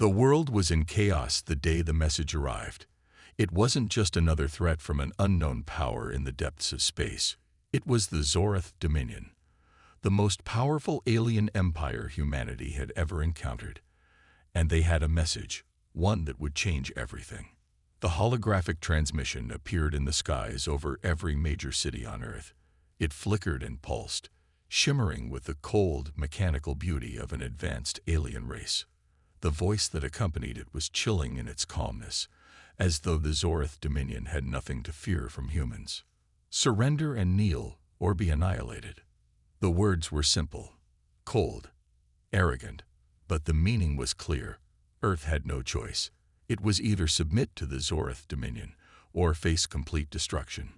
The world was in chaos the day the message arrived. It wasn't just another threat from an unknown power in the depths of space. It was the Zorath Dominion, the most powerful alien empire humanity had ever encountered. And they had a message, one that would change everything. The holographic transmission appeared in the skies over every major city on Earth. It flickered and pulsed, shimmering with the cold, mechanical beauty of an advanced alien race. The voice that accompanied it was chilling in its calmness, as though the Zorath Dominion had nothing to fear from humans. Surrender and kneel, or be annihilated. The words were simple, cold, arrogant, but the meaning was clear. Earth had no choice. It was either submit to the Zorath Dominion or face complete destruction.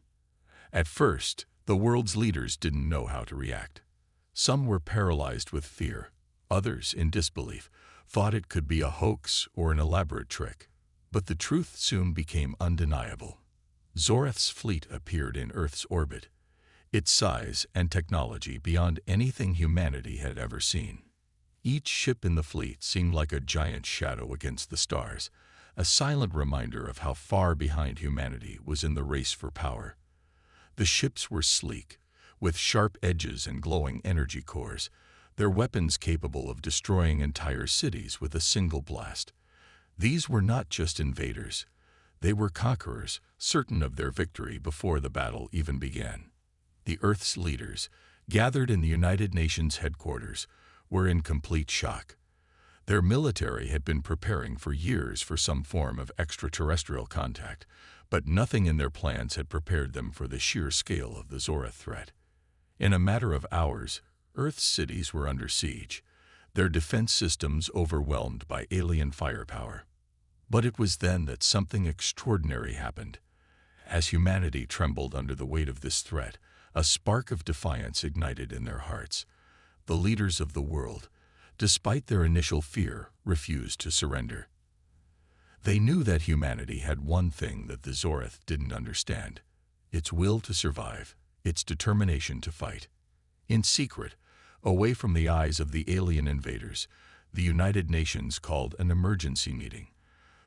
At first, the world's leaders didn't know how to react. Some were paralyzed with fear. Others, in disbelief, thought it could be a hoax or an elaborate trick. But the truth soon became undeniable. Zorath's fleet appeared in Earth's orbit, its size and technology beyond anything humanity had ever seen. Each ship in the fleet seemed like a giant shadow against the stars, a silent reminder of how far behind humanity was in the race for power. The ships were sleek, with sharp edges and glowing energy cores, their weapons capable of destroying entire cities with a single blast. These were not just invaders. They were conquerors, certain of their victory before the battle even began. The Earth's leaders, gathered in the United Nations headquarters, were in complete shock. Their military had been preparing for years for some form of extraterrestrial contact, but nothing in their plans had prepared them for the sheer scale of the Zorath threat. In a matter of hours, Earth's cities were under siege, their defense systems overwhelmed by alien firepower. But it was then that something extraordinary happened. As humanity trembled under the weight of this threat, a spark of defiance ignited in their hearts. The leaders of the world, despite their initial fear, refused to surrender. They knew that humanity had one thing that the Zorath didn't understand: its will to survive, its determination to fight. In secret, away from the eyes of the alien invaders, the United Nations called an emergency meeting.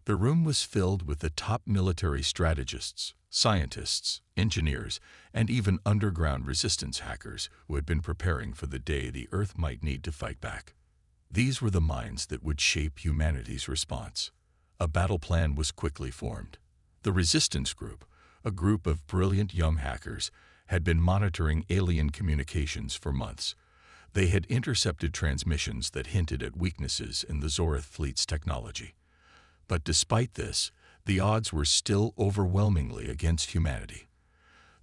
The room was filled with the top military strategists, scientists, engineers, and even underground resistance hackers who had been preparing for the day the Earth might need to fight back. These were the minds that would shape humanity's response. A battle plan was quickly formed. The Resistance Group, a group of brilliant young hackers, had been monitoring alien communications for months. They had intercepted transmissions that hinted at weaknesses in the Zorath fleet's technology. But despite this, the odds were still overwhelmingly against humanity.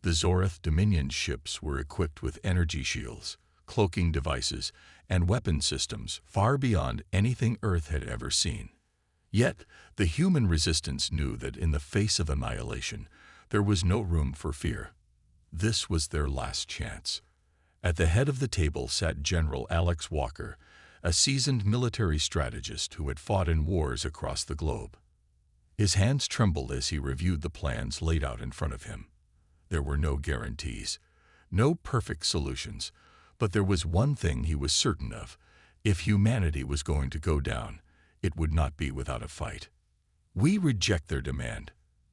The Zorath Dominion ships were equipped with energy shields, cloaking devices, and weapon systems far beyond anything Earth had ever seen. Yet, the human resistance knew that in the face of annihilation, there was no room for fear. This was their last chance. At the head of the table sat General Alex Walker, a seasoned military strategist who had fought in wars across the globe. His hands trembled as he reviewed the plans laid out in front of him. There were no guarantees, no perfect solutions, but there was one thing he was certain of: if humanity was going to go down, it would not be without a fight. "We reject their demand,"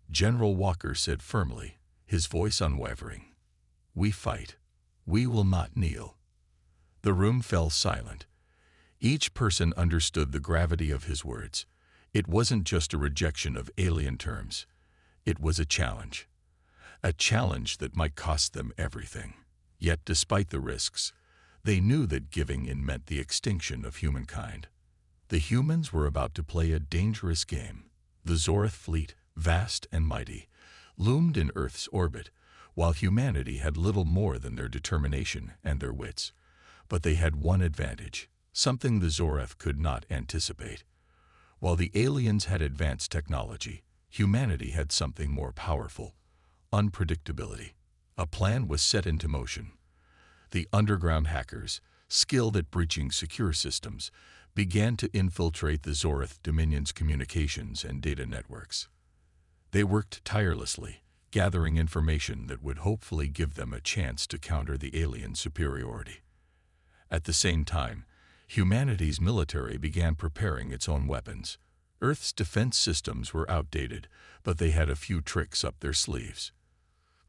General Walker said firmly, his voice unwavering. "We fight. We will not kneel." The room fell silent. Each person understood the gravity of his words. It wasn't just a rejection of alien terms. It was a challenge that might cost them everything. Yet, despite the risks, they knew that giving in meant the extinction of humankind. The humans were about to play a dangerous game. The Zorath fleet, vast and mighty, loomed in Earth's orbit, while humanity had little more than their determination and their wits. But they had one advantage, something the Zorath could not anticipate. While the aliens had advanced technology, humanity had something more powerful: unpredictability. A plan was set into motion. The underground hackers, skilled at breaching secure systems, began to infiltrate the Zorath Dominion's communications and data networks. They worked tirelessly, gathering information that would hopefully give them a chance to counter the alien superiority. At the same time, humanity's military began preparing its own weapons. Earth's defense systems were outdated, but they had a few tricks up their sleeves.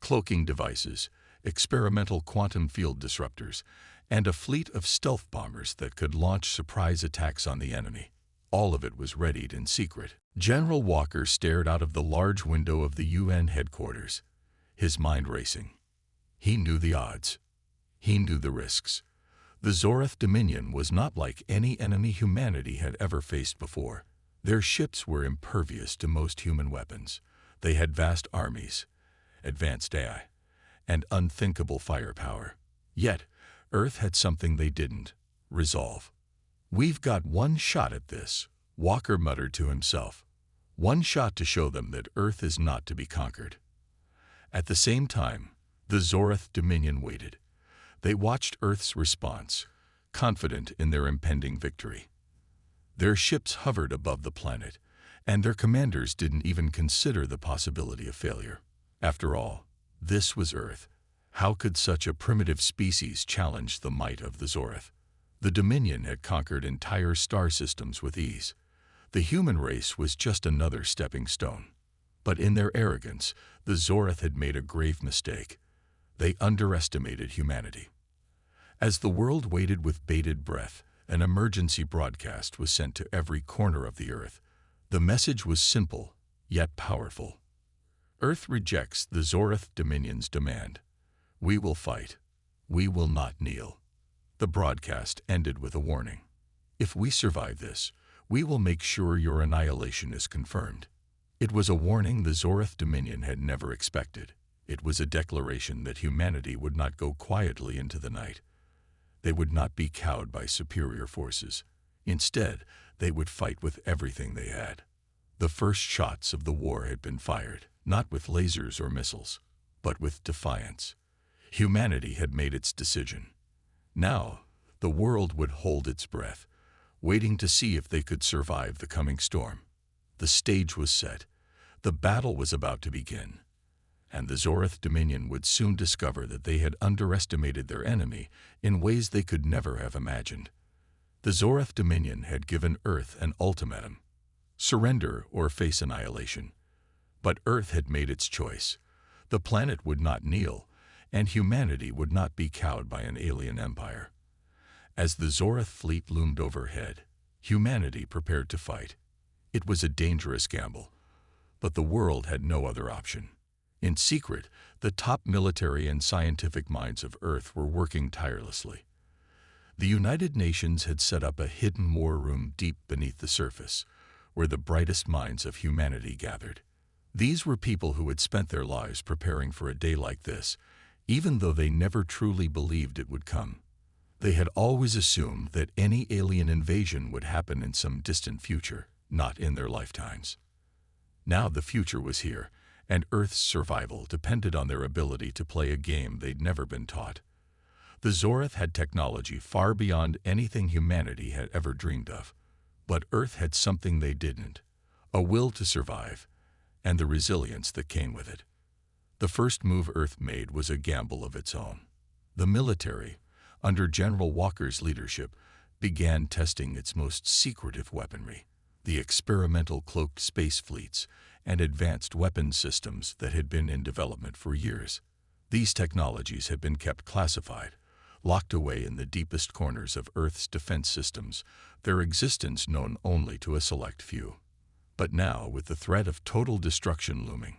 Cloaking devices, experimental quantum field disruptors, and a fleet of stealth bombers that could launch surprise attacks on the enemy. All of it was readied in secret. General Walker stared out of the large window of the UN headquarters, his mind racing. He knew the odds. He knew the risks. The Zorath Dominion was not like any enemy humanity had ever faced before. Their ships were impervious to most human weapons. They had vast armies, advanced AI, and unthinkable firepower. Yet, Earth had something they didn't: resolve. "We've got one shot at this," Walker muttered to himself. "One shot to show them that Earth is not to be conquered." At the same time, the Zorath Dominion waited. They watched Earth's response, confident in their impending victory. Their ships hovered above the planet, and their commanders didn't even consider the possibility of failure. After all, this was Earth. How could such a primitive species challenge the might of the Zorath? The Dominion had conquered entire star systems with ease. The human race was just another stepping stone. But in their arrogance, the Zorath had made a grave mistake. They underestimated humanity. As the world waited with bated breath, an emergency broadcast was sent to every corner of the Earth. The message was simple, yet powerful. Earth rejects the Zorath Dominion's demand. We will fight. We will not kneel. The broadcast ended with a warning. If we survive this, we will make sure your annihilation is confirmed. It was a warning the Zorath Dominion had never expected. It was a declaration that humanity would not go quietly into the night. They would not be cowed by superior forces. Instead, they would fight with everything they had. The first shots of the war had been fired, not with lasers or missiles, but with defiance. Humanity had made its decision. Now, the world would hold its breath, waiting to see if they could survive the coming storm. The stage was set. The battle was about to begin. And the Zorath Dominion would soon discover that they had underestimated their enemy in ways they could never have imagined. The Zorath Dominion had given Earth an ultimatum: surrender or face annihilation. But Earth had made its choice. The planet would not kneel, and humanity would not be cowed by an alien empire. As the Zorath fleet loomed overhead, humanity prepared to fight. It was a dangerous gamble, but the world had no other option. In secret, the top military and scientific minds of Earth were working tirelessly. The United Nations had set up a hidden war room deep beneath the surface, where the brightest minds of humanity gathered. These were people who had spent their lives preparing for a day like this, even though they never truly believed it would come. They had always assumed that any alien invasion would happen in some distant future, not in their lifetimes. Now the future was here, and Earth's survival depended on their ability to play a game they'd never been taught. The Zorath had technology far beyond anything humanity had ever dreamed of. But Earth had something they didn't: a will to survive, and the resilience that came with it. The first move Earth made was a gamble of its own. The military, under General Walker's leadership, began testing its most secretive weaponry: the experimental cloaked space fleets and advanced weapons systems that had been in development for years. These technologies had been kept classified, locked away in the deepest corners of Earth's defense systems, their existence known only to a select few. But now, with the threat of total destruction looming,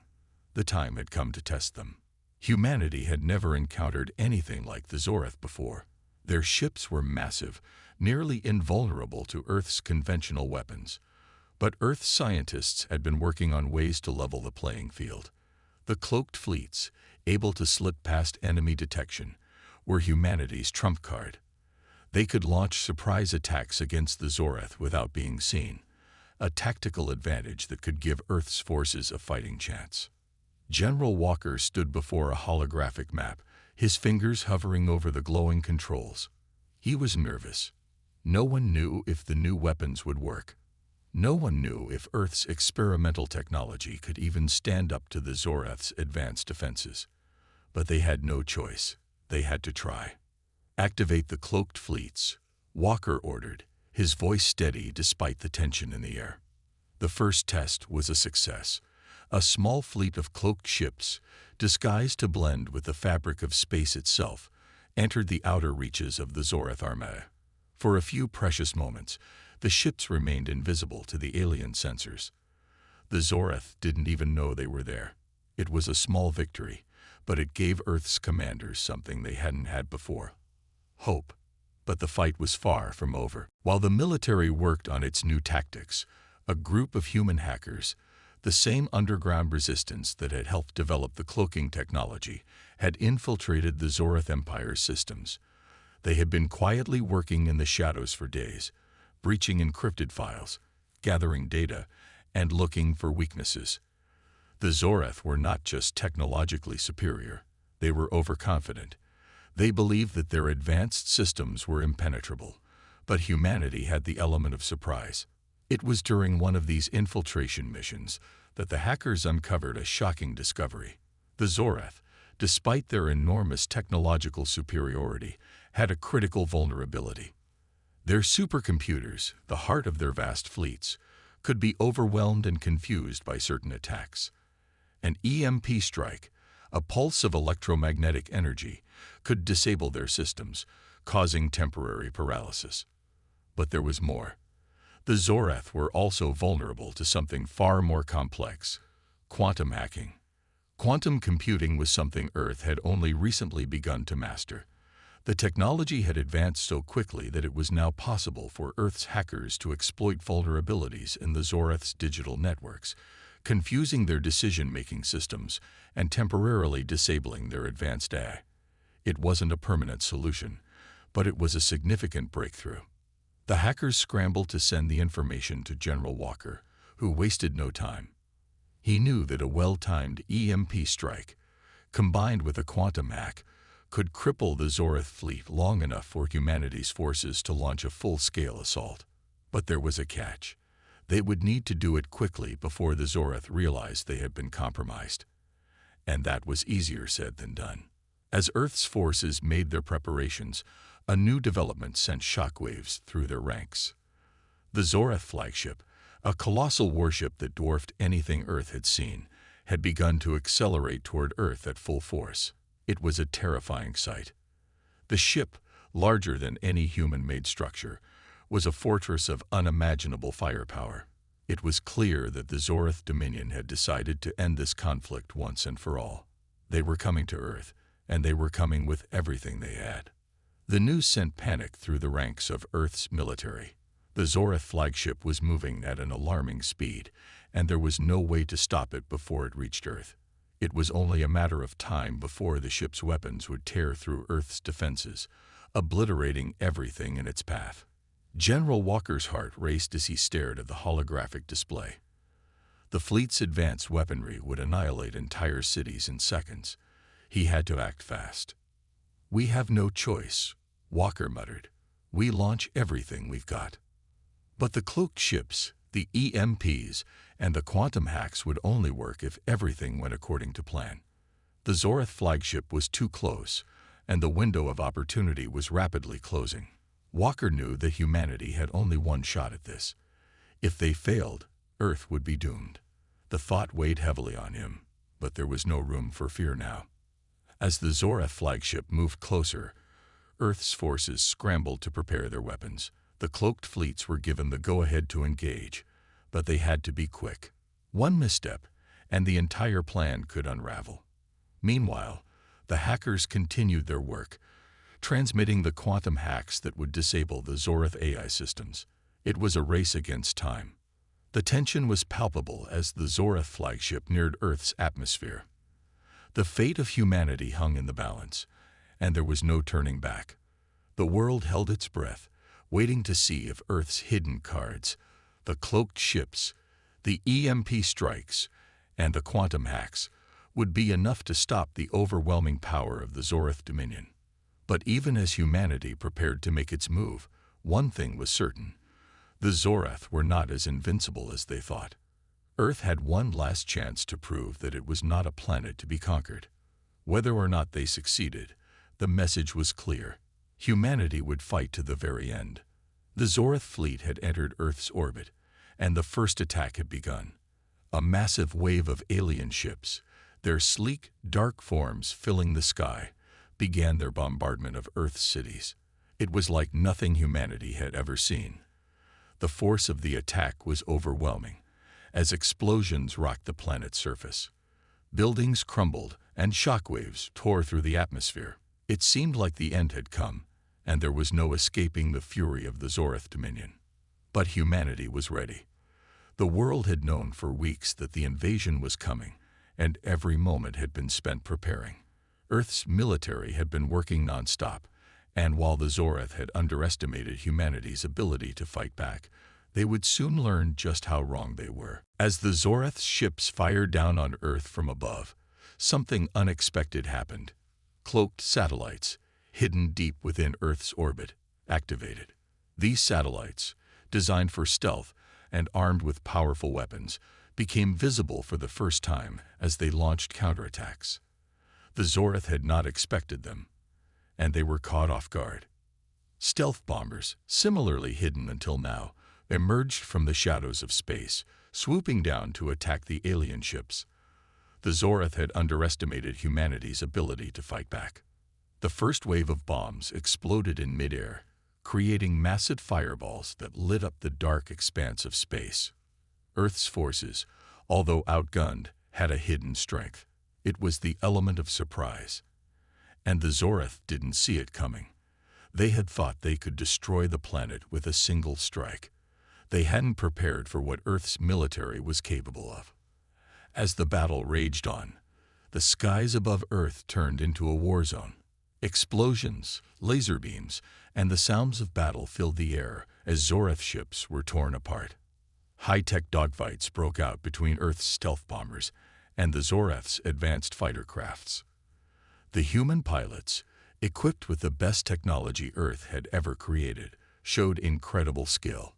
the time had come to test them. Humanity had never encountered anything like the Zorath before. Their ships were massive, nearly invulnerable to Earth's conventional weapons. But Earth's scientists had been working on ways to level the playing field. The cloaked fleets, able to slip past enemy detection, were humanity's trump card. They could launch surprise attacks against the Zorath without being seen, a tactical advantage that could give Earth's forces a fighting chance. General Walker stood before a holographic map, his fingers hovering over the glowing controls. He was nervous. No one knew if the new weapons would work. No one knew if Earth's experimental technology could even stand up to the Zorath's advanced defenses. But they had no choice. They had to try. "Activate the cloaked fleets," Walker ordered, his voice steady despite the tension in the air. The first test was a success. A small fleet of cloaked ships, disguised to blend with the fabric of space itself, entered the outer reaches of the Zorath Armada. For a few precious moments, the ships remained invisible to the alien sensors. The Zorath didn't even know they were there. It was a small victory, but it gave Earth's commanders something they hadn't had before: hope. But the fight was far from over. While the military worked on its new tactics, a group of human hackers, the same underground resistance that had helped develop the cloaking technology, had infiltrated the Zorath Empire's systems. They had been quietly working in the shadows for days, breaching encrypted files, gathering data, and looking for weaknesses. The Zorath were not just technologically superior, they were overconfident. They believed that their advanced systems were impenetrable, but humanity had the element of surprise. It was during one of these infiltration missions that the hackers uncovered a shocking discovery. The Zorath, despite their enormous technological superiority, had a critical vulnerability. Their supercomputers, the heart of their vast fleets, could be overwhelmed and confused by certain attacks. An EMP strike, a pulse of electromagnetic energy, could disable their systems, causing temporary paralysis. But there was more. The Zorath were also vulnerable to something far more complex: quantum hacking. Quantum computing was something Earth had only recently begun to master. The technology had advanced so quickly that it was now possible for Earth's hackers to exploit vulnerabilities in the Zorath's digital networks, confusing their decision-making systems and temporarily disabling their advanced AI. It wasn't a permanent solution, but it was a significant breakthrough. The hackers scrambled to send the information to General Walker, who wasted no time. He knew that a well-timed EMP strike, combined with a quantum hack, could cripple the Zorath fleet long enough for humanity's forces to launch a full-scale assault. But there was a catch. They would need to do it quickly before the Zorath realized they had been compromised. And that was easier said than done. As Earth's forces made their preparations, a new development sent shockwaves through their ranks. The Zorath flagship, a colossal warship that dwarfed anything Earth had seen, had begun to accelerate toward Earth at full force. It was a terrifying sight. The ship, larger than any human-made structure, was a fortress of unimaginable firepower. It was clear that the Zorath Dominion had decided to end this conflict once and for all. They were coming to Earth, and they were coming with everything they had. The news sent panic through the ranks of Earth's military. The Zorath flagship was moving at an alarming speed, and there was no way to stop it before it reached Earth. It was only a matter of time before the ship's weapons would tear through Earth's defenses, obliterating everything in its path. General Walker's heart raced as he stared at the holographic display. The fleet's advanced weaponry would annihilate entire cities in seconds. He had to act fast. "We have no choice," Walker muttered. "We launch everything we've got." But the cloaked ships, the EMPs, and the quantum hacks would only work if everything went according to plan. The Zorath flagship was too close, and the window of opportunity was rapidly closing. Walker knew that humanity had only one shot at this. If they failed, Earth would be doomed. The thought weighed heavily on him, but there was no room for fear now. As the Zorath flagship moved closer, Earth's forces scrambled to prepare their weapons. The cloaked fleets were given the go-ahead to engage, but they had to be quick. One misstep, and the entire plan could unravel. Meanwhile, the hackers continued their work, transmitting the quantum hacks that would disable the Zorath AI systems. It was a race against time. The tension was palpable as the Zorath flagship neared Earth's atmosphere. The fate of humanity hung in the balance, and there was no turning back. The world held its breath, waiting to see if Earth's hidden cards, the cloaked ships, the EMP strikes, and the quantum hacks, would be enough to stop the overwhelming power of the Zorath Dominion. But even as humanity prepared to make its move, one thing was certain: the Zorath were not as invincible as they thought. Earth had one last chance to prove that it was not a planet to be conquered. Whether or not they succeeded, the message was clear. Humanity would fight to the very end. The Zorath fleet had entered Earth's orbit, and the first attack had begun. A massive wave of alien ships, their sleek, dark forms filling the sky, began their bombardment of Earth's cities. It was like nothing humanity had ever seen. The force of the attack was overwhelming, as explosions rocked the planet's surface. Buildings crumbled, and shockwaves tore through the atmosphere. It seemed like the end had come, and there was no escaping the fury of the Zorath Dominion. But humanity was ready. The world had known for weeks that the invasion was coming, and every moment had been spent preparing. Earth's military had been working nonstop, and while the Zorath had underestimated humanity's ability to fight back, they would soon learn just how wrong they were. As the Zorath's ships fired down on Earth from above, something unexpected happened. Cloaked satellites, hidden deep within Earth's orbit, activated. These satellites, designed for stealth and armed with powerful weapons, became visible for the first time as they launched counterattacks. The Zorath had not expected them, and they were caught off guard. Stealth bombers, similarly hidden until now, emerged from the shadows of space, swooping down to attack the alien ships. The Zorath had underestimated humanity's ability to fight back. The first wave of bombs exploded in midair, creating massive fireballs that lit up the dark expanse of space. Earth's forces, although outgunned, had a hidden strength. It was the element of surprise. And the Zorath didn't see it coming. They had thought they could destroy the planet with a single strike. They hadn't prepared for what Earth's military was capable of. As the battle raged on, the skies above Earth turned into a war zone. Explosions, laser beams, and the sounds of battle filled the air as Zorath ships were torn apart. High-tech dogfights broke out between Earth's stealth bombers and the Zorath's advanced fighter crafts. The human pilots, equipped with the best technology Earth had ever created, showed incredible skill.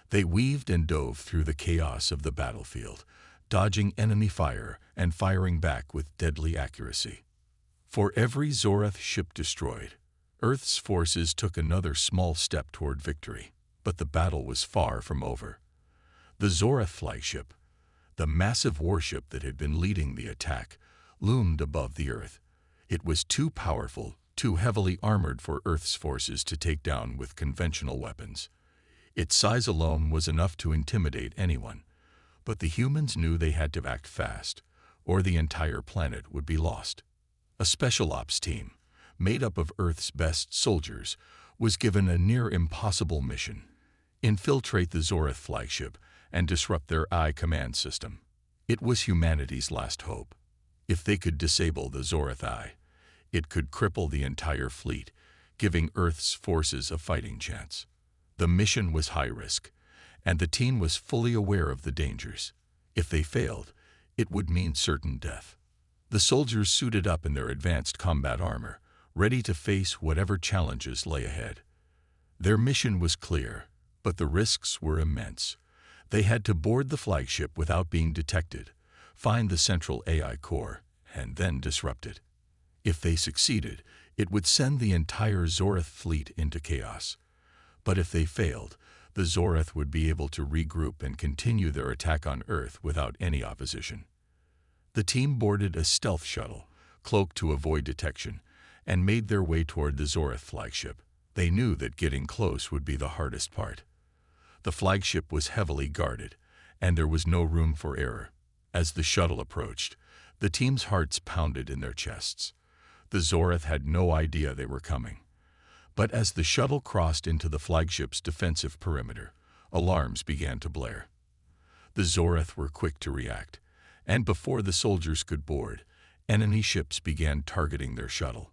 They weaved and dove through the chaos of the battlefield, dodging enemy fire and firing back with deadly accuracy. For every Zorath ship destroyed, Earth's forces took another small step toward victory, but the battle was far from over. The Zorath flagship, the massive warship that had been leading the attack, loomed above the Earth. It was too powerful, too heavily armored for Earth's forces to take down with conventional weapons. Its size alone was enough to intimidate anyone, but the humans knew they had to act fast, or the entire planet would be lost. A special ops team, made up of Earth's best soldiers, was given a near-impossible mission: infiltrate the Zorath flagship and disrupt their command system. It was humanity's last hope. If they could disable the Zorath Eye, it could cripple the entire fleet, giving Earth's forces a fighting chance. The mission was high risk, and the team was fully aware of the dangers. If they failed, it would mean certain death. The soldiers suited up in their advanced combat armor, ready to face whatever challenges lay ahead. Their mission was clear, but the risks were immense. They had to board the flagship without being detected, find the central AI core, and then disrupt it. If they succeeded, it would send the entire Zorath fleet into chaos. But if they failed, the Zorath would be able to regroup and continue their attack on Earth without any opposition. The team boarded a stealth shuttle, cloaked to avoid detection, and made their way toward the Zorath flagship. They knew that getting close would be the hardest part. The flagship was heavily guarded, and there was no room for error. As the shuttle approached, the team's hearts pounded in their chests. The Zorath had no idea they were coming. But as the shuttle crossed into the flagship's defensive perimeter, alarms began to blare. The Zorath were quick to react, and before the soldiers could board, enemy ships began targeting their shuttle.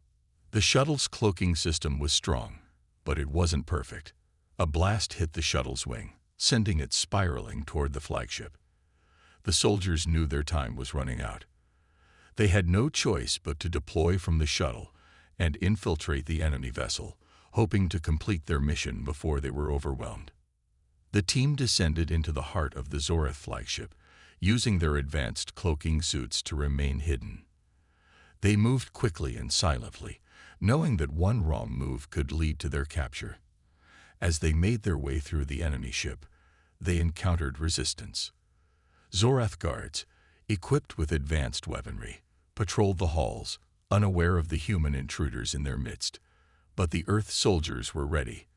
The shuttle's cloaking system was strong, but it wasn't perfect. A blast hit the shuttle's wing, sending it spiraling toward the flagship. The soldiers knew their time was running out. They had no choice but to deploy from the shuttle and infiltrate the enemy vessel, hoping to complete their mission before they were overwhelmed. The team descended into the heart of the Zorath flagship, using their advanced cloaking suits to remain hidden. They moved quickly and silently, knowing that one wrong move could lead to their capture. As they made their way through the enemy ship, they encountered resistance. Zorath guards, equipped with advanced weaponry, patrolled the halls, unaware of the human intruders in their midst. But the Earth soldiers were ready.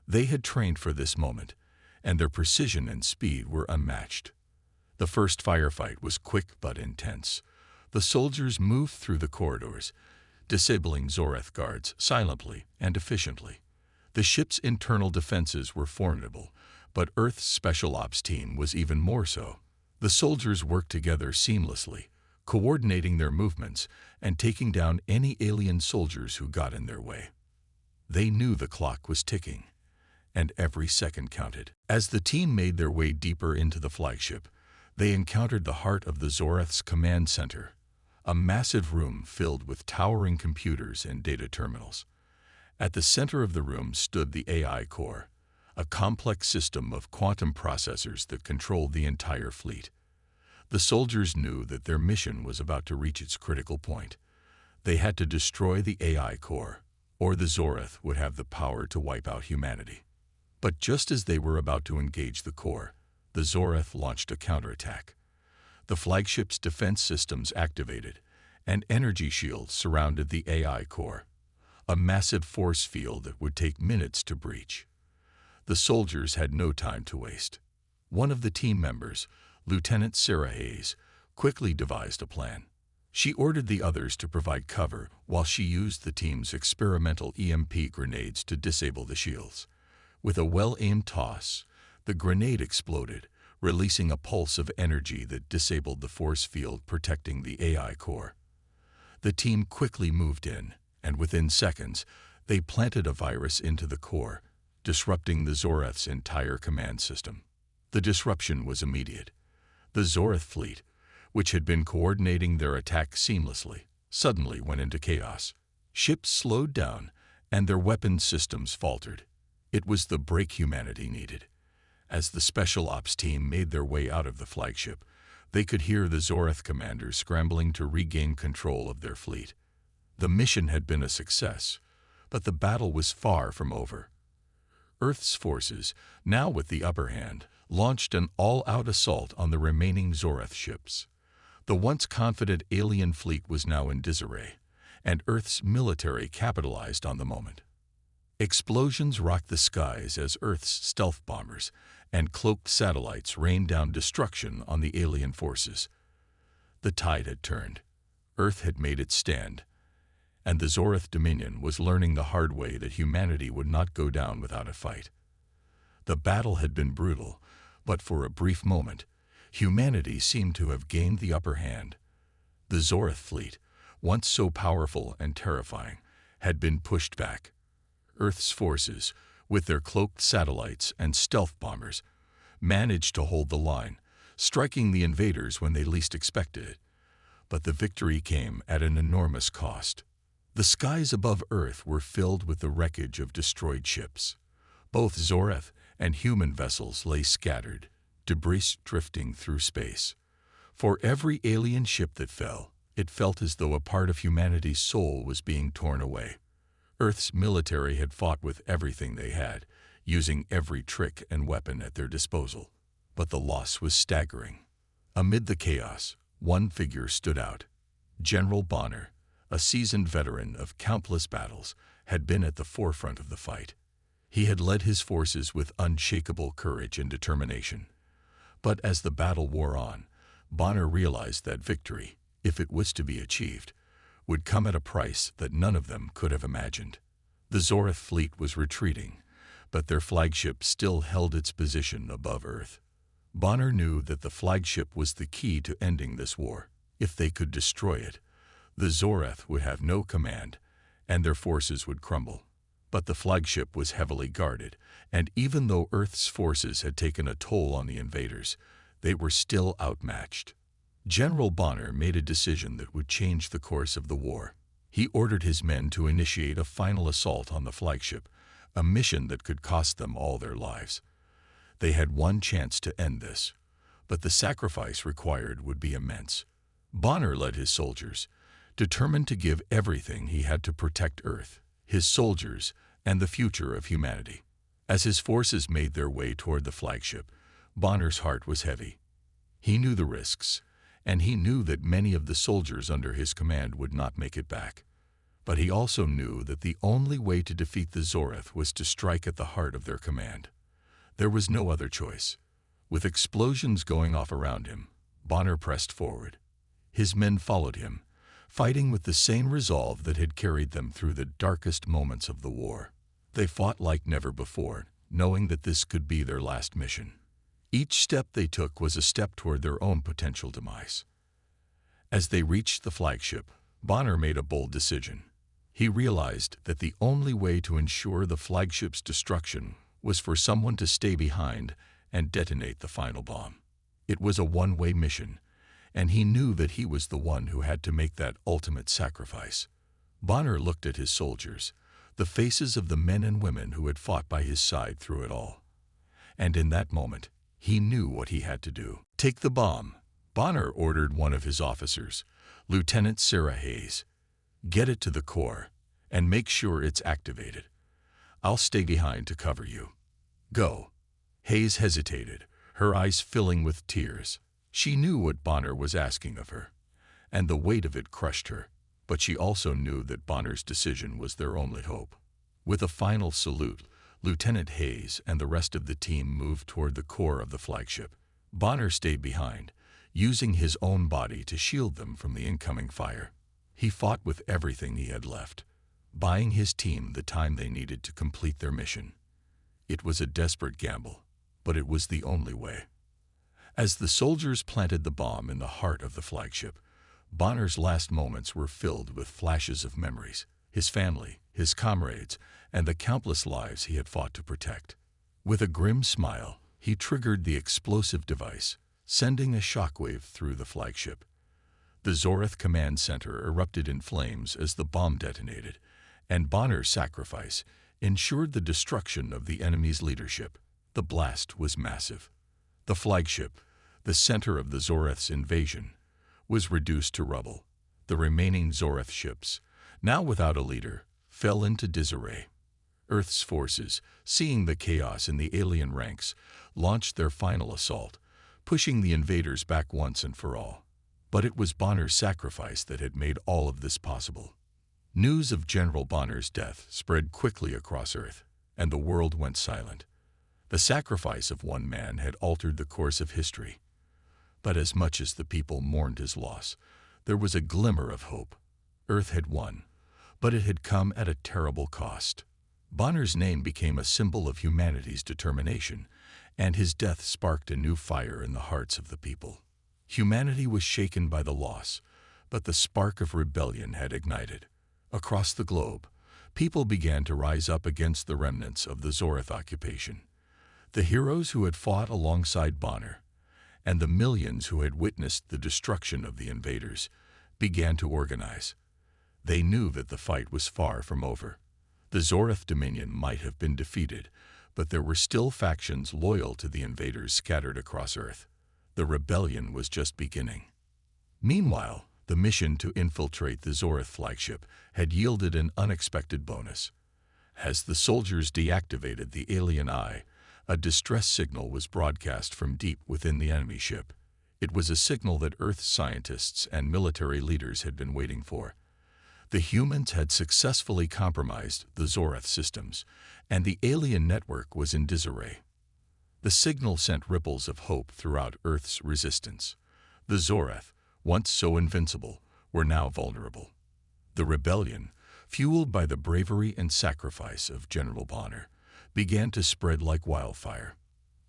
They had trained for this moment, and their precision and speed were unmatched. The first firefight was quick but intense. The soldiers moved through the corridors, disabling Zorath guards silently and efficiently. The ship's internal defenses were formidable, but Earth's special ops team was even more so. The soldiers worked together seamlessly, coordinating their movements and taking down any alien soldiers who got in their way. They knew the clock was ticking, and every second counted. As the team made their way deeper into the flagship, they encountered the heart of the Zorath's command center, a massive room filled with towering computers and data terminals. At the center of the room stood the AI core, a complex system of quantum processors that controlled the entire fleet. The soldiers knew that their mission was about to reach its critical point. They had to destroy the AI core, or the Zorath would have the power to wipe out humanity. But just as they were about to engage the core, the Zorath launched a counterattack. The flagship's defense systems activated, and energy shields surrounded the AI core, a massive force field that would take minutes to breach. The soldiers had no time to waste. One of the team members, Lieutenant Sarah Hayes, quickly devised a plan. She ordered the others to provide cover while she used the team's experimental EMP grenades to disable the shields. With a well-aimed toss, the grenade exploded, releasing a pulse of energy that disabled the force field protecting the AI core. The team quickly moved in, and within seconds, they planted a virus into the core, disrupting the Zorath's entire command system. The disruption was immediate. The Zorath fleet, which had been coordinating their attack seamlessly, suddenly went into chaos. Ships slowed down, and their weapons systems faltered. It was the break humanity needed. As the Special Ops team made their way out of the flagship, they could hear the Zorath commanders scrambling to regain control of their fleet. The mission had been a success, but the battle was far from over. Earth's forces, now with the upper hand, launched an all-out assault on the remaining Zorath ships. The once confident alien fleet was now in disarray, and Earth's military capitalized on the moment. Explosions rocked the skies as Earth's stealth bombers and cloaked satellites rained down destruction on the alien forces. The tide had turned. Earth had made its stand, and the Zorath Dominion was learning the hard way that humanity would not go down without a fight. The battle had been brutal, but for a brief moment, humanity seemed to have gained the upper hand. The Zorath fleet, once so powerful and terrifying, had been pushed back. Earth's forces, with their cloaked satellites and stealth bombers, managed to hold the line, striking the invaders when they least expected it. But the victory came at an enormous cost. The skies above Earth were filled with the wreckage of destroyed ships. Both Zorath and human vessels lay scattered, debris drifting through space. For every alien ship that fell, it felt as though a part of humanity's soul was being torn away. Earth's military had fought with everything they had, using every trick and weapon at their disposal. But the loss was staggering. Amid the chaos, one figure stood out. General Bonner, a seasoned veteran of countless battles, had been at the forefront of the fight. He had led his forces with unshakable courage and determination. But as the battle wore on, Bonner realized that victory, if it was to be achieved, would come at a price that none of them could have imagined. The Zorath fleet was retreating, but their flagship still held its position above Earth. Bonner knew that the flagship was the key to ending this war. If they could destroy it, the Zorath would have no command, and their forces would crumble. But the flagship was heavily guarded, and even though Earth's forces had taken a toll on the invaders, they were still outmatched. General Bonner made a decision that would change the course of the war. He ordered his men to initiate a final assault on the flagship, a mission that could cost them all their lives. They had one chance to end this, but the sacrifice required would be immense. Bonner led his soldiers, determined to give everything he had to protect Earth, his soldiers, and the future of humanity. As his forces made their way toward the flagship, Bonner's heart was heavy. He knew the risks, and he knew that many of the soldiers under his command would not make it back. But he also knew that the only way to defeat the Zorath was to strike at the heart of their command. There was no other choice. With explosions going off around him, Bonner pressed forward. His men followed him, fighting with the same resolve that had carried them through the darkest moments of the war. They fought like never before, knowing that this could be their last mission. Each step they took was a step toward their own potential demise. As they reached the flagship, Bonner made a bold decision. He realized that the only way to ensure the flagship's destruction was for someone to stay behind and detonate the final bomb. It was a one-way mission, and he knew that he was the one who had to make that ultimate sacrifice. Bonner looked at his soldiers, the faces of the men and women who had fought by his side through it all. And in that moment, he knew what he had to do. Take the bomb, Bonner ordered one of his officers, Lieutenant Sarah Hayes. Get it to the core, and make sure it's activated. I'll stay behind to cover you. Go. Hayes hesitated, her eyes filling with tears. She knew what Bonner was asking of her, and the weight of it crushed her, but she also knew that Bonner's decision was their only hope. With a final salute, Lieutenant Hayes and the rest of the team moved toward the core of the flagship. Bonner stayed behind, using his own body to shield them from the incoming fire. He fought with everything he had left, buying his team the time they needed to complete their mission. It was a desperate gamble, but it was the only way. As the soldiers planted the bomb in the heart of the flagship, Bonner's last moments were filled with flashes of memories, his family, his comrades, and the countless lives he had fought to protect. With a grim smile, he triggered the explosive device, sending a shockwave through the flagship. The Zorath Command Center erupted in flames as the bomb detonated, and Bonner's sacrifice ensured the destruction of the enemy's leadership. The blast was massive. The flagship, the center of the Zorath's invasion, was reduced to rubble. The remaining Zorath ships, now without a leader, fell into disarray. Earth's forces, seeing the chaos in the alien ranks, launched their final assault, pushing the invaders back once and for all. But it was Bonner's sacrifice that had made all of this possible. News of General Bonner's death spread quickly across Earth, and the world went silent. The sacrifice of one man had altered the course of history. But as much as the people mourned his loss, there was a glimmer of hope. Earth had won, but it had come at a terrible cost. Bonner's name became a symbol of humanity's determination, and his death sparked a new fire in the hearts of the people. Humanity was shaken by the loss, but the spark of rebellion had ignited. Across the globe, people began to rise up against the remnants of the Zorath occupation. The heroes who had fought alongside Bonner, and the millions who had witnessed the destruction of the invaders, began to organize. They knew that the fight was far from over. The Zorath Dominion might have been defeated, but there were still factions loyal to the invaders scattered across Earth. The rebellion was just beginning. Meanwhile, the mission to infiltrate the Zorath flagship had yielded an unexpected bonus. As the soldiers deactivated the alien eye, a distress signal was broadcast from deep within the enemy ship. It was a signal that Earth scientists and military leaders had been waiting for. The humans had successfully compromised the Zorath systems, and the alien network was in disarray. The signal sent ripples of hope throughout Earth's resistance. The Zorath, once so invincible, were now vulnerable. The rebellion, fueled by the bravery and sacrifice of General Bonner, began to spread like wildfire.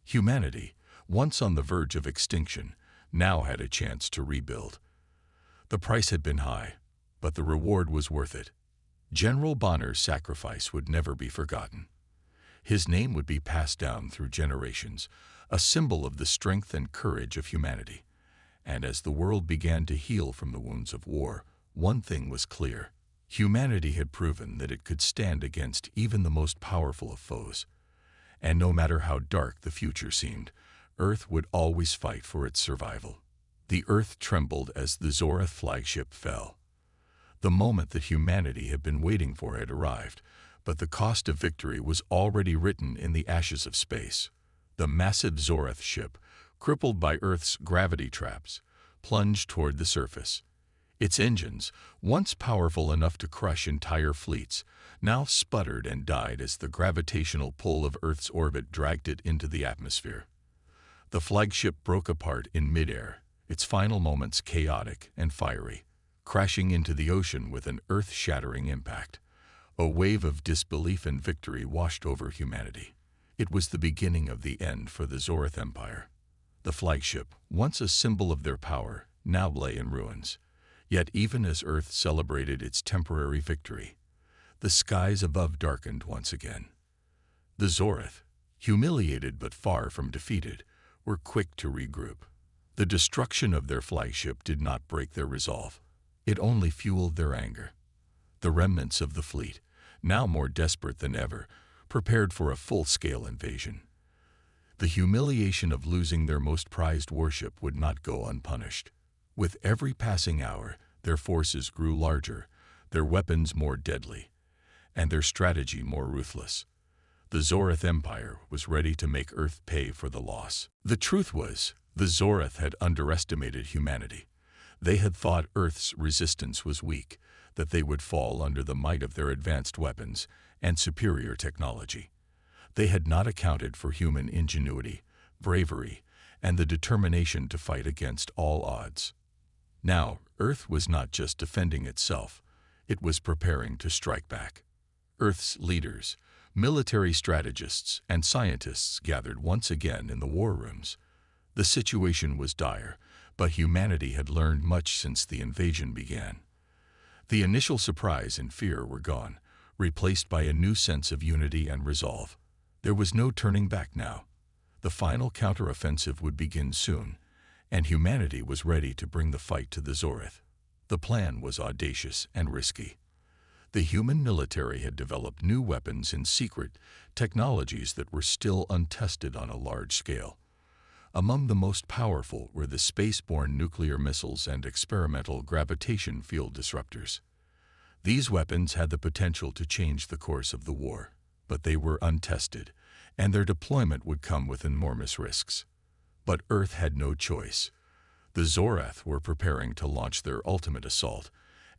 Humanity, once on the verge of extinction, now had a chance to rebuild. The price had been high, but the reward was worth it. General Bonner's sacrifice would never be forgotten. His name would be passed down through generations, a symbol of the strength and courage of humanity. And as the world began to heal from the wounds of war, one thing was clear. Humanity had proven that it could stand against even the most powerful of foes. And no matter how dark the future seemed, Earth would always fight for its survival. The Earth trembled as the Zorath flagship fell. The moment that humanity had been waiting for had arrived, but the cost of victory was already written in the ashes of space. The massive Zorath ship, crippled by Earth's gravity traps, plunged toward the surface. Its engines, once powerful enough to crush entire fleets, now sputtered and died as the gravitational pull of Earth's orbit dragged it into the atmosphere. The flagship broke apart in midair, its final moments chaotic and fiery, crashing into the ocean with an earth-shattering impact. A wave of disbelief and victory washed over humanity. It was the beginning of the end for the Zorath Empire. The flagship, once a symbol of their power, now lay in ruins. Yet even as Earth celebrated its temporary victory, the skies above darkened once again. The Zorath, humiliated but far from defeated, were quick to regroup. The destruction of their flagship did not break their resolve. It only fueled their anger. The remnants of the fleet, now more desperate than ever, prepared for a full-scale invasion. The humiliation of losing their most prized warship would not go unpunished. With every passing hour, their forces grew larger, their weapons more deadly, and their strategy more ruthless. The Zorath Empire was ready to make Earth pay for the loss. The truth was, the Zorath had underestimated humanity. They had thought Earth's resistance was weak, that they would fall under the might of their advanced weapons and superior technology. They had not accounted for human ingenuity, bravery, and the determination to fight against all odds. Now, Earth was not just defending itself, it was preparing to strike back. Earth's leaders, military strategists, and scientists gathered once again in the war rooms. The situation was dire, but humanity had learned much since the invasion began. The initial surprise and fear were gone, replaced by a new sense of unity and resolve. There was no turning back now. The final counteroffensive would begin soon, and humanity was ready to bring the fight to the Zorath. The plan was audacious and risky. The human military had developed new weapons in secret, technologies that were still untested on a large scale. Among the most powerful were the space-borne nuclear missiles and experimental gravitation field disruptors. These weapons had the potential to change the course of the war, but they were untested, and their deployment would come with enormous risks. But Earth had no choice. The Zorath were preparing to launch their ultimate assault,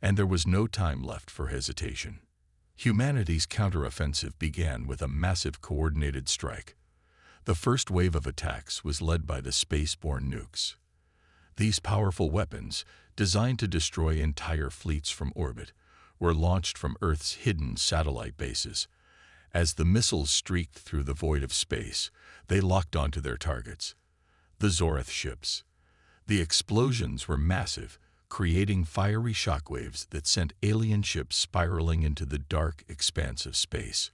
and there was no time left for hesitation. Humanity's counteroffensive began with a massive coordinated strike. The first wave of attacks was led by the space-borne nukes. These powerful weapons, designed to destroy entire fleets from orbit, were launched from Earth's hidden satellite bases. As the missiles streaked through the void of space, they locked onto their targets, the Zorath ships. The explosions were massive, creating fiery shockwaves that sent alien ships spiraling into the dark expanse of space.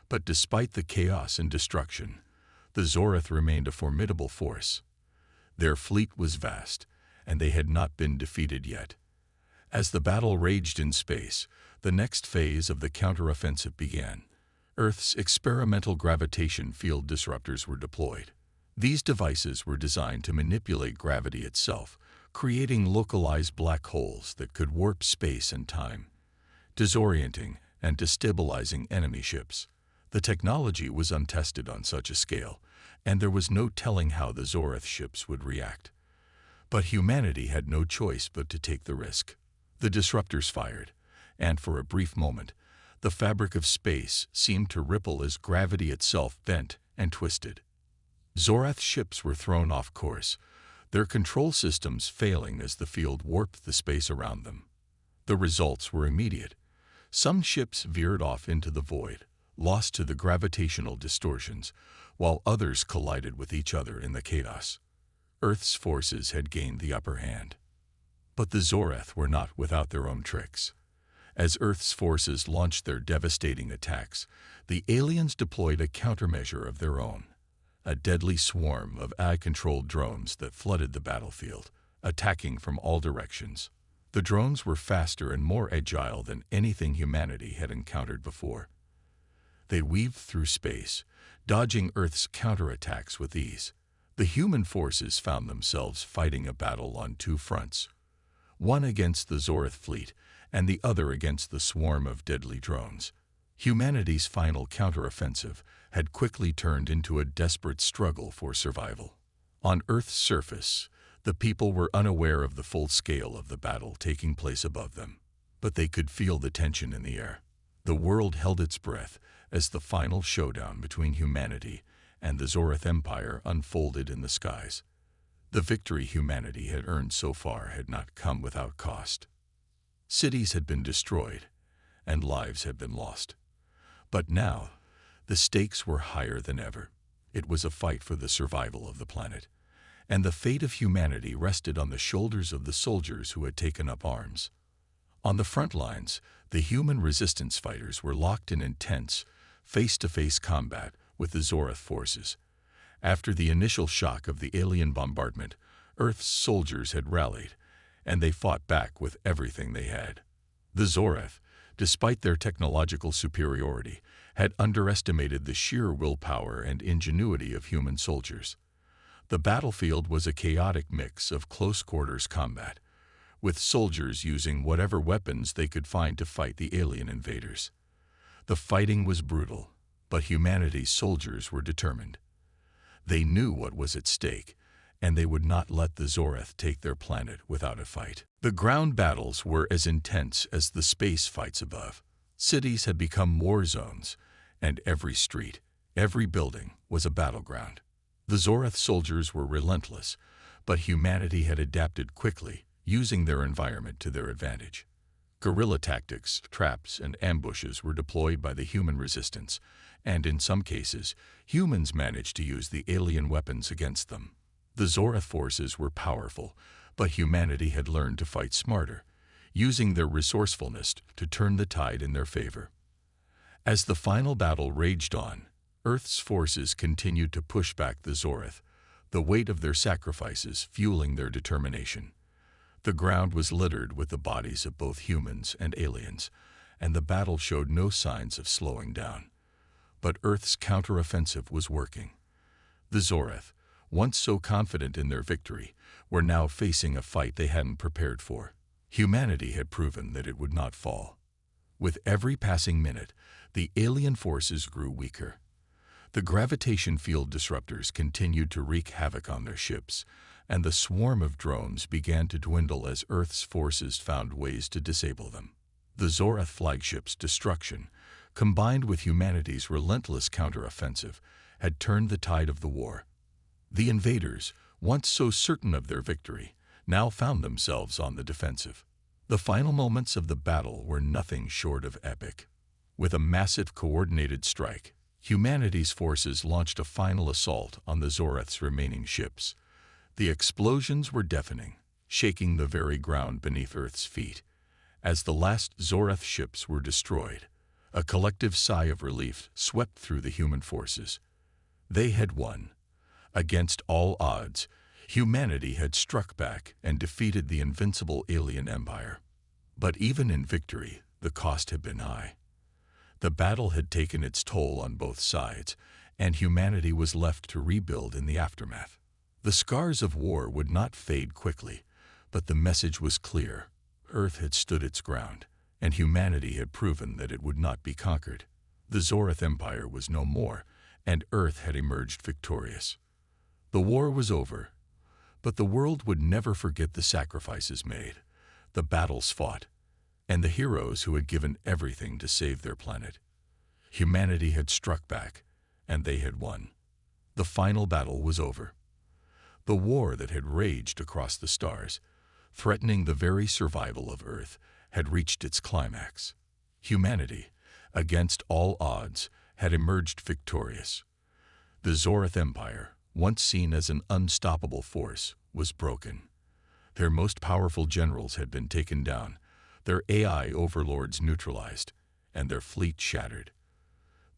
But despite the chaos and destruction, the Zorath remained a formidable force. Their fleet was vast, and they had not been defeated yet. As the battle raged in space, the next phase of the counteroffensive began. Earth's experimental gravitation field disruptors were deployed. These devices were designed to manipulate gravity itself, creating localized black holes that could warp space and time, disorienting and destabilizing enemy ships. The technology was untested on such a scale, and there was no telling how the Zorath ships would react. But humanity had no choice but to take the risk. The disruptors fired, and for a brief moment, the fabric of space seemed to ripple as gravity itself bent and twisted. Zorath ships were thrown off course, their control systems failing as the field warped the space around them. The results were immediate. Some ships veered off into the void, lost to the gravitational distortions, while others collided with each other in the chaos. Earth's forces had gained the upper hand. But the Zorath were not without their own tricks. As Earth's forces launched their devastating attacks, the aliens deployed a countermeasure of their own. A deadly swarm of AI-controlled drones that flooded the battlefield, attacking from all directions. The drones were faster and more agile than anything humanity had encountered before. They weaved through space, dodging Earth's counterattacks with ease. The human forces found themselves fighting a battle on two fronts, one against the Zorath fleet and the other against the swarm of deadly drones. Humanity's final counteroffensive had quickly turned into a desperate struggle for survival. On Earth's surface, the people were unaware of the full scale of the battle taking place above them, but they could feel the tension in the air. The world held its breath as the final showdown between humanity and the Zorath Empire unfolded in the skies. The victory humanity had earned so far had not come without cost. Cities had been destroyed, and lives had been lost. But now, the stakes were higher than ever. It was a fight for the survival of the planet, and the fate of humanity rested on the shoulders of the soldiers who had taken up arms. On the front lines, the human resistance fighters were locked in intense, face-to-face combat with the Zorath forces. After the initial shock of the alien bombardment, Earth's soldiers had rallied, and they fought back with everything they had. The Zorath, despite their technological superiority, had underestimated the sheer willpower and ingenuity of human soldiers. The battlefield was a chaotic mix of close-quarters combat, with soldiers using whatever weapons they could find to fight the alien invaders. The fighting was brutal, but humanity's soldiers were determined. They knew what was at stake, and they would not let the Zorath take their planet without a fight. The ground battles were as intense as the space fights above. Cities had become war zones, and every street, every building was a battleground. The Zorath soldiers were relentless, but humanity had adapted quickly, using their environment to their advantage. Guerrilla tactics, traps, and ambushes were deployed by the human resistance, and in some cases, humans managed to use the alien weapons against them. The Zorath forces were powerful, but humanity had learned to fight smarter, using their resourcefulness to turn the tide in their favor. As the final battle raged on, Earth's forces continued to push back the Zorath, the weight of their sacrifices fueling their determination. The ground was littered with the bodies of both humans and aliens, and the battle showed no signs of slowing down. But Earth's counteroffensive was working. The Zorath, once so confident in their victory, were now facing a fight they hadn't prepared for. Humanity had proven that it would not fall. With every passing minute, the alien forces grew weaker. The gravitation field disruptors continued to wreak havoc on their ships, and the swarm of drones began to dwindle as Earth's forces found ways to disable them. The Zorath flagship's destruction, combined with humanity's relentless counteroffensive, had turned the tide of the war. The invaders, once so certain of their victory, now found themselves on the defensive. The final moments of the battle were nothing short of epic. With a massive coordinated strike, humanity's forces launched a final assault on the Zorath's remaining ships. The explosions were deafening, shaking the very ground beneath Earth's feet. As the last Zorath ships were destroyed, a collective sigh of relief swept through the human forces. They had won. Against all odds, humanity had struck back and defeated the invincible alien empire. But even in victory, the cost had been high. The battle had taken its toll on both sides, and humanity was left to rebuild in the aftermath. The scars of war would not fade quickly, but the message was clear. Earth had stood its ground, and humanity had proven that it would not be conquered. The Zorath Empire was no more, and Earth had emerged victorious. The war was over, but the world would never forget the sacrifices made, the battles fought, and the heroes who had given everything to save their planet. Humanity had struck back, and they had won. The final battle was over. The war that had raged across the stars, threatening the very survival of Earth, had reached its climax. Humanity, against all odds, had emerged victorious. The Zorath Empire, once seen as an unstoppable force, was broken. Their most powerful generals had been taken down, their AI overlords neutralized, and their fleet shattered.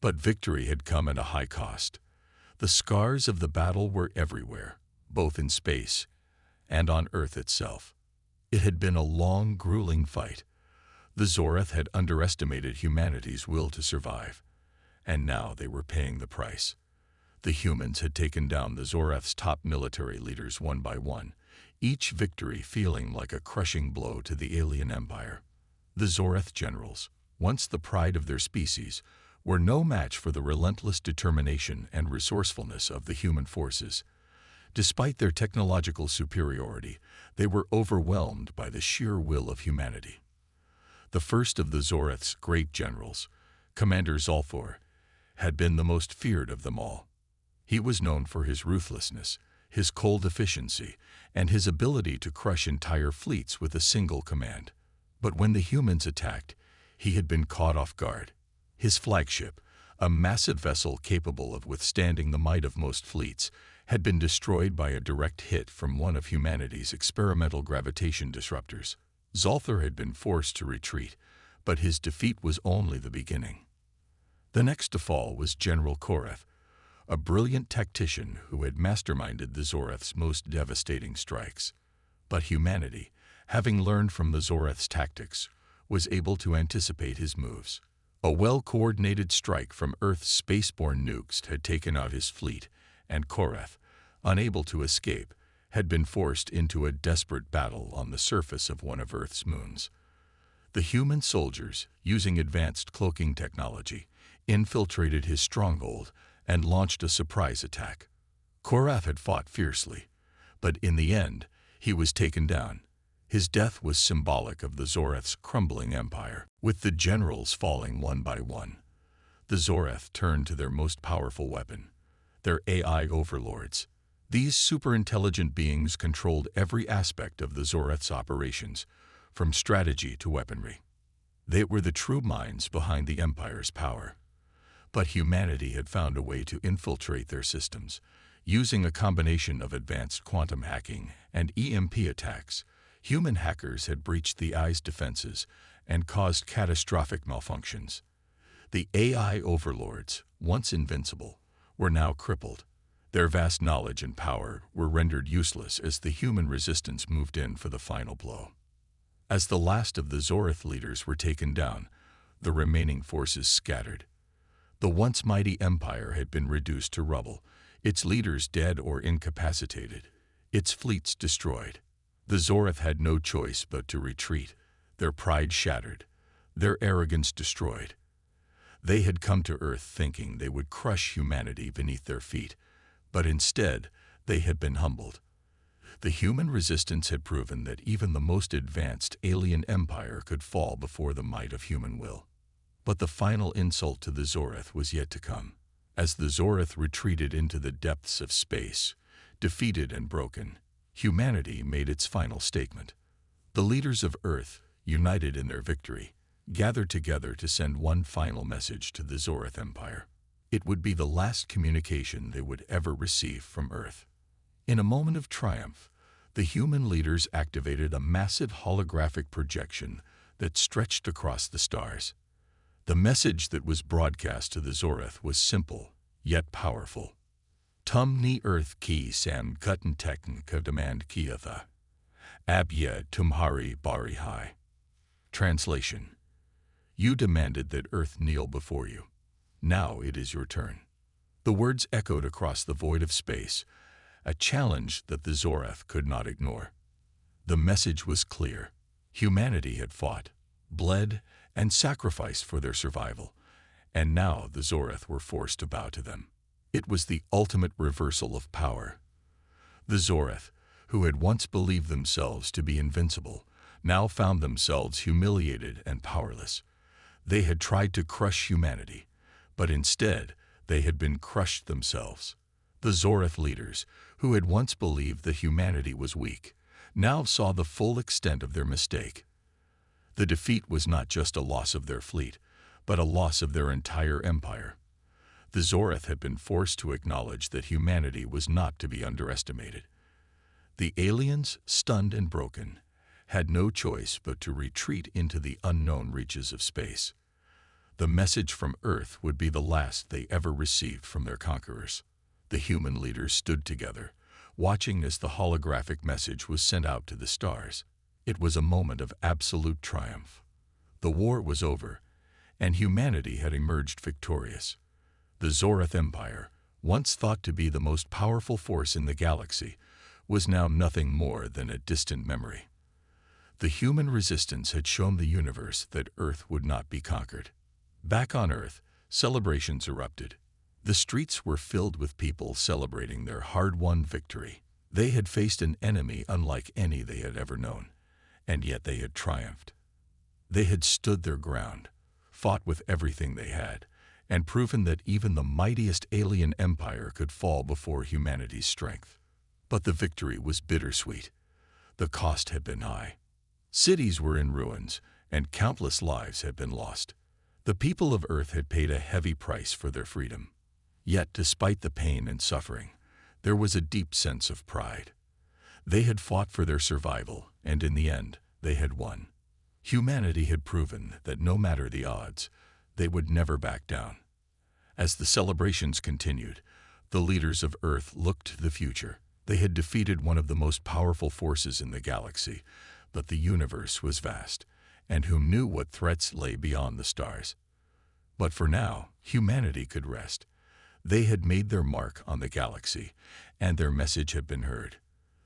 But victory had come at a high cost. The scars of the battle were everywhere, both in space and on Earth itself. It had been a long, grueling fight. The Zorath had underestimated humanity's will to survive, and now they were paying the price. The humans had taken down the Zorath's top military leaders one by one, each victory feeling like a crushing blow to the alien empire. The Zorath generals, once the pride of their species, were no match for the relentless determination and resourcefulness of the human forces. Despite their technological superiority, they were overwhelmed by the sheer will of humanity. The first of the Zorath's great generals, Commander Zolthor, had been the most feared of them all. He was known for his ruthlessness, his cold efficiency, and his ability to crush entire fleets with a single command. But when the humans attacked, he had been caught off guard. His flagship, a massive vessel capable of withstanding the might of most fleets, had been destroyed by a direct hit from one of humanity's experimental gravitation disruptors. Zolthor had been forced to retreat, but his defeat was only the beginning. The next to fall was General Korath, a brilliant tactician who had masterminded the Zorath's most devastating strikes. But humanity, having learned from the Zorath's tactics, was able to anticipate his moves. A well-coordinated strike from Earth's spaceborne nukes had taken out his fleet, and Korath, unable to escape, had been forced into a desperate battle on the surface of one of Earth's moons. The human soldiers, using advanced cloaking technology, infiltrated his stronghold and launched a surprise attack. Korath had fought fiercely, but in the end, he was taken down. His death was symbolic of the Zorath's crumbling empire. With the generals falling one by one, the Zorath turned to their most powerful weapon, their AI overlords. These superintelligent beings controlled every aspect of the Zorath's operations, from strategy to weaponry. They were the true minds behind the Empire's power. But humanity had found a way to infiltrate their systems. Using a combination of advanced quantum hacking and EMP attacks, human hackers had breached the AI's defenses and caused catastrophic malfunctions. The AI overlords, once invincible, were now crippled. Their vast knowledge and power were rendered useless as the human resistance moved in for the final blow. As the last of the Zorath leaders were taken down, the remaining forces scattered. The once mighty empire had been reduced to rubble, its leaders dead or incapacitated, its fleets destroyed. The Zorath had no choice but to retreat, their pride shattered, their arrogance destroyed. They had come to Earth thinking they would crush humanity beneath their feet, but instead they had been humbled. The human resistance had proven that even the most advanced alien empire could fall before the might of human will. But the final insult to the Zorath was yet to come. As the Zorath retreated into the depths of space, defeated and broken, humanity made its final statement. The leaders of Earth, united in their victory, gathered together to send one final message to the Zorath Empire. It would be the last communication they would ever receive from Earth. In a moment of triumph, the human leaders activated a massive holographic projection that stretched across the stars. The message that was broadcast to the Zorath was simple, yet powerful. Tum ni Earth ki sam kutan tekn ka demand kiatha. Abye tumhari bari hai. Translation: You demanded that Earth kneel before you. Now it is your turn. The words echoed across the void of space, a challenge that the Zorath could not ignore. The message was clear. Humanity had fought, bled, and sacrificed for their survival, and now the Zorath were forced to bow to them. It was the ultimate reversal of power. The Zorath, who had once believed themselves to be invincible, now found themselves humiliated and powerless. They had tried to crush humanity, but instead they had been crushed themselves. The Zorath leaders, who had once believed that humanity was weak, now saw the full extent of their mistake. The defeat was not just a loss of their fleet, but a loss of their entire empire. The Zorath had been forced to acknowledge that humanity was not to be underestimated. The aliens, stunned and broken, had no choice but to retreat into the unknown reaches of space. The message from Earth would be the last they ever received from their conquerors. The human leaders stood together, watching as the holographic message was sent out to the stars. It was a moment of absolute triumph. The war was over, and humanity had emerged victorious. The Zorath Empire, once thought to be the most powerful force in the galaxy, was now nothing more than a distant memory. The human resistance had shown the universe that Earth would not be conquered. Back on Earth, celebrations erupted. The streets were filled with people celebrating their hard-won victory. They had faced an enemy unlike any they had ever known, and yet they had triumphed. They had stood their ground, fought with everything they had, and proven that even the mightiest alien empire could fall before humanity's strength. But the victory was bittersweet. The cost had been high. Cities were in ruins, and countless lives had been lost. The people of Earth had paid a heavy price for their freedom. Yet, despite the pain and suffering, there was a deep sense of pride. They had fought for their survival, and in the end, they had won. Humanity had proven that no matter the odds, they would never back down. As the celebrations continued, the leaders of Earth looked to the future. They had defeated one of the most powerful forces in the galaxy, but the universe was vast, and who knew what threats lay beyond the stars. But for now, humanity could rest. They had made their mark on the galaxy, and their message had been heard.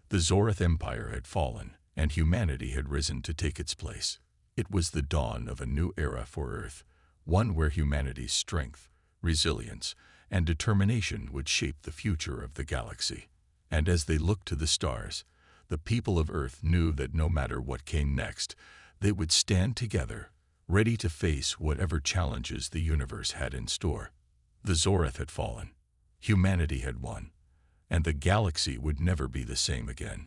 The Zorath Empire had fallen, and humanity had risen to take its place. It was the dawn of a new era for Earth, one where humanity's strength, resilience, and determination would shape the future of the galaxy. And as they looked to the stars, the people of Earth knew that no matter what came next, they would stand together, ready to face whatever challenges the universe had in store. The Zorath had fallen, humanity had won, and the galaxy would never be the same again.